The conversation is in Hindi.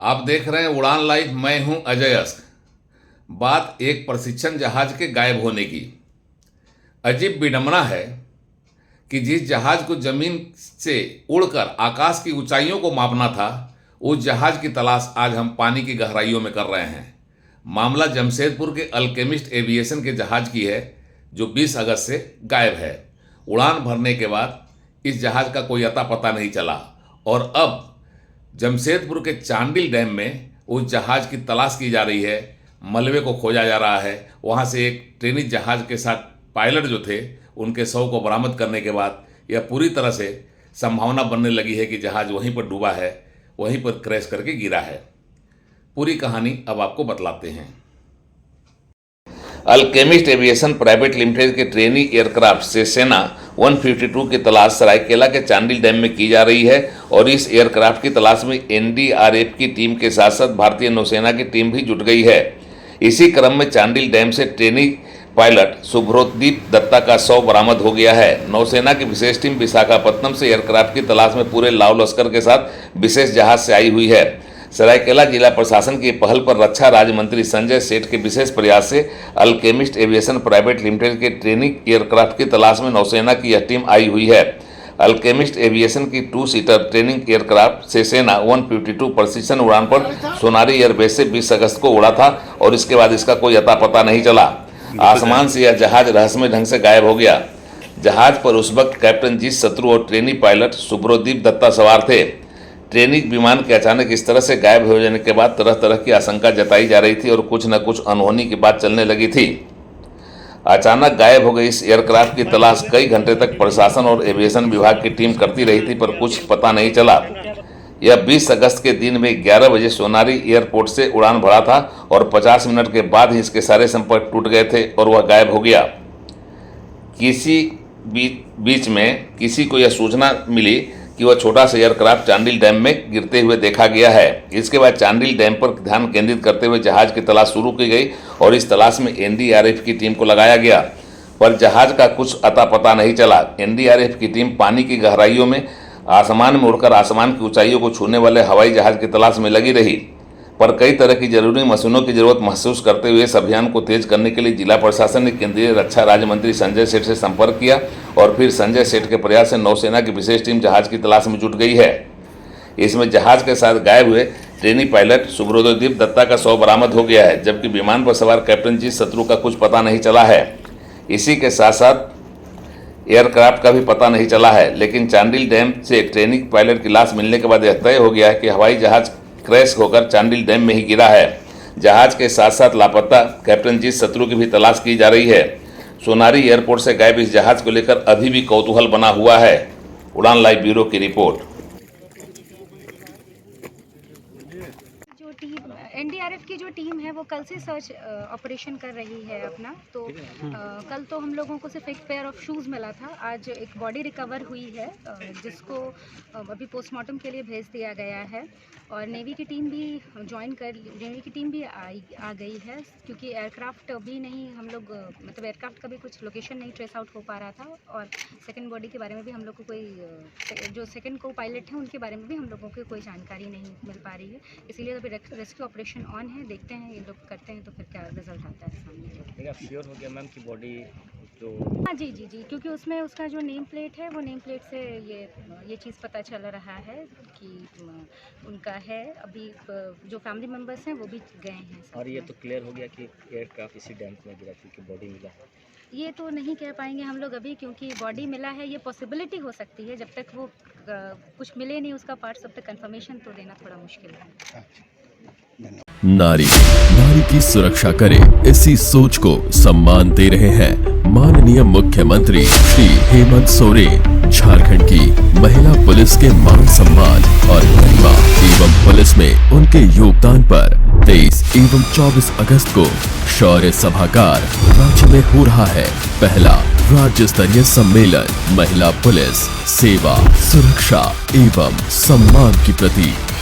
आप देख रहे हैं उड़ान लाइव। मैं हूं अजय अस्क। बात एक प्रशिक्षण जहाज के गायब होने की। अजीब विडंबना है कि जिस जहाज को जमीन से उड़कर आकाश की ऊंचाइयों को मापना था, उस जहाज की तलाश आज हम पानी की गहराइयों में कर रहे हैं। मामला जमशेदपुर के अल्केमिस्ट एविएशन के जहाज की है, जो 20 अगस्त से गायब है। उड़ान भरने के बाद इस जहाज का कोई अता पता नहीं चला और अब जमशेदपुर के चांडिल डैम में उस जहाज की तलाश की जा रही है। मलबे को खोजा जा रहा है। वहां से एक ट्रेनिंग जहाज के साथ पायलट जो थे, उनके शव को बरामद करने के बाद यह पूरी तरह से संभावना बनने लगी है कि जहाज वहीं पर डूबा है, वहीं पर क्रैश करके गिरा है। पूरी कहानी अब आपको बतलाते हैं। अल्केमिस्ट एविएशन प्राइवेट लिमिटेड के ट्रेनी एयरक्राफ्ट सेसेना 152 की तलाश सरायकेला के चांडिल डैम में की जा रही है और इस एयरक्राफ्ट की तलाश में एनडीआरएफ की टीम के साथ साथ भारतीय नौसेना की टीम भी जुट गई है। इसी क्रम में चांडिल डैम से ट्रेनी पायलट सुब्रोदीप दत्ता का शव बरामद हो गया है। नौसेना की विशेष टीम विशाखापत्तनम से एयरक्राफ्ट की तलाश में पूरे लाव लश्कर के साथ विशेष जहाज से आई हुई है। सरायकेला जिला प्रशासन की पहल पर रक्षा राज्य मंत्री संजय सेठ के विशेष प्रयास से अल्केमिस्ट एविएशन प्राइवेट लिमिटेड के ट्रेनिंग एयरक्राफ्ट की तलाश में नौसेना की यह टीम आई हुई है। अल्केमिस्ट एविएशन की 2 सीटर ट्रेनिंग एयरक्राफ्ट सेसेना 152 प्रशिक्षण उड़ान पर सोनारी एयरबेस से 20 अगस्त को उड़ा था और इसके बाद इसका कोई अता पता नहीं चला। आसमान से यह जहाज रहस्यमय ढंग से गायब हो गया। जहाज पर उस वक्त कैप्टन जीत शत्रु और ट्रेनी पायलट सुब्रोदीप दत्ता सवार थे। ट्रेनिंग विमान के अचानक इस तरह से गायब हो जाने के बाद तरह तरह की आशंका जताई जा रही थी और कुछ न कुछ अनहोनी की बात चलने लगी थी। अचानक गायब हो गई इस एयरक्राफ्ट की तलाश कई घंटे तक प्रशासन और एविएशन विभाग की टीम करती रही थी, पर कुछ पता नहीं चला। यह 20 अगस्त के दिन में 11 बजे सोनारी एयरपोर्ट से उड़ान भरा था और 50 मिनट के बाद ही इसके सारे संपर्क टूट गए थे और वह गायब हो गया। किसी बीच में किसी को यह सूचना मिली कि वह छोटा सा एयरक्राफ्ट चांडिल डैम में गिरते हुए देखा गया है। इसके बाद चांडिल डैम पर ध्यान केंद्रित करते हुए जहाज की तलाश शुरू की गई और इस तलाश में एनडीआरएफ की टीम को लगाया गया, पर जहाज का कुछ अता पता नहीं चला। एनडीआरएफ की टीम पानी की गहराइयों में आसमान में उड़कर आसमान की ऊंचाइयों को छूने वाले हवाई जहाज की तलाश में लगी रही, पर कई तरह की जरूरी मशीनों की जरूरत महसूस करते हुए इस अभियान को तेज करने के लिए जिला प्रशासन ने केंद्रीय रक्षा राज्य मंत्री संजय सेठ से संपर्क किया और फिर संजय सेठ के प्रयास से नौसेना की विशेष टीम जहाज की तलाश में जुट गई है। इसमें जहाज के साथ गायब हुए ट्रेनी पायलट सुब्रोदीप दत्ता का शव बरामद हो गया है, जबकि विमान पर सवार कैप्टन जीत शत्रु का कुछ पता नहीं चला है। इसी के साथ साथ एयरक्राफ्ट का भी पता नहीं चला है, लेकिन चांडिल डैम से ट्रेनिंग पायलट की लाश मिलने के बाद यह तय हो गया है कि हवाई जहाज क्रैश होकर चांडिल डैम में ही गिरा है। जहाज के साथ साथ लापता कैप्टन जीत शत्रु की भी तलाश की जा रही है। सोनारी एयरपोर्ट से गायब इस जहाज को लेकर अभी भी कौतूहल बना हुआ है। उड़ान लाइव ब्यूरो की रिपोर्ट। जो टीम एनडीआरएफ की जो टीम है वो कल से सर्च ऑपरेशन कर रही है अपना। तो कल तो हम लोगों को सिर्फ एक पेयर ऑफ शूज़ मिला था। आज एक बॉडी रिकवर हुई है जिसको अभी पोस्टमार्टम के लिए भेज दिया गया है और नेवी की टीम भी नेवी की टीम भी आ गई है, क्योंकि एयरक्राफ्ट भी नहीं हम लोग मतलब एयरक्राफ्ट का भी कुछ लोकेशन नहीं ट्रेस आउट हो पा रहा था और सेकंड बॉडी के बारे में भी हम लोग को कोई जो सेकंड को पायलट है उनके बारे में भी हम लोगों को कोई जानकारी नहीं मिल पा रही है। इसीलिए अभी रेस्क्यू ऑपरेशन ऑन है। देखते हैं ये लोग करते हैं तो फिर क्या रिजल्ट आता है सामने। श्योर हो गया मैम की बॉडी जो हाँ जी, क्योंकि उसमें उसका जो नेम प्लेट है वो नेम प्लेट से ये चीज़ पता चल रहा है कि उनका है। अभी जो फैमिली मेम्बर्स हैं वो भी गए हैं और ये तो क्लियर हो गया कि एयरक्राफ्ट इसी डैम में गिरा क्योंकि बॉडी मिला। ये तो नहीं कह पाएंगे हम लोग अभी, क्योंकि बॉडी मिला है। ये पॉसिबिलिटी हो सकती है, जब तक वो कुछ मिले नहीं उसका पार्ट, तब तक कंफर्मेशन तो देना थोड़ा मुश्किल है। नारी की सुरक्षा करे, इसी सोच को सम्मान दे रहे हैं माननीय मुख्यमंत्री श्री हेमंत सोरेन। झारखंड की महिला पुलिस के मान सम्मान और महिला एवं पुलिस में उनके योगदान पर 23 एवं 24 अगस्त को शौर्य सभागार राज्य में हो रहा है पहला राज्य स्तरीय सम्मेलन महिला पुलिस सेवा सुरक्षा एवं सम्मान की प्रतीक।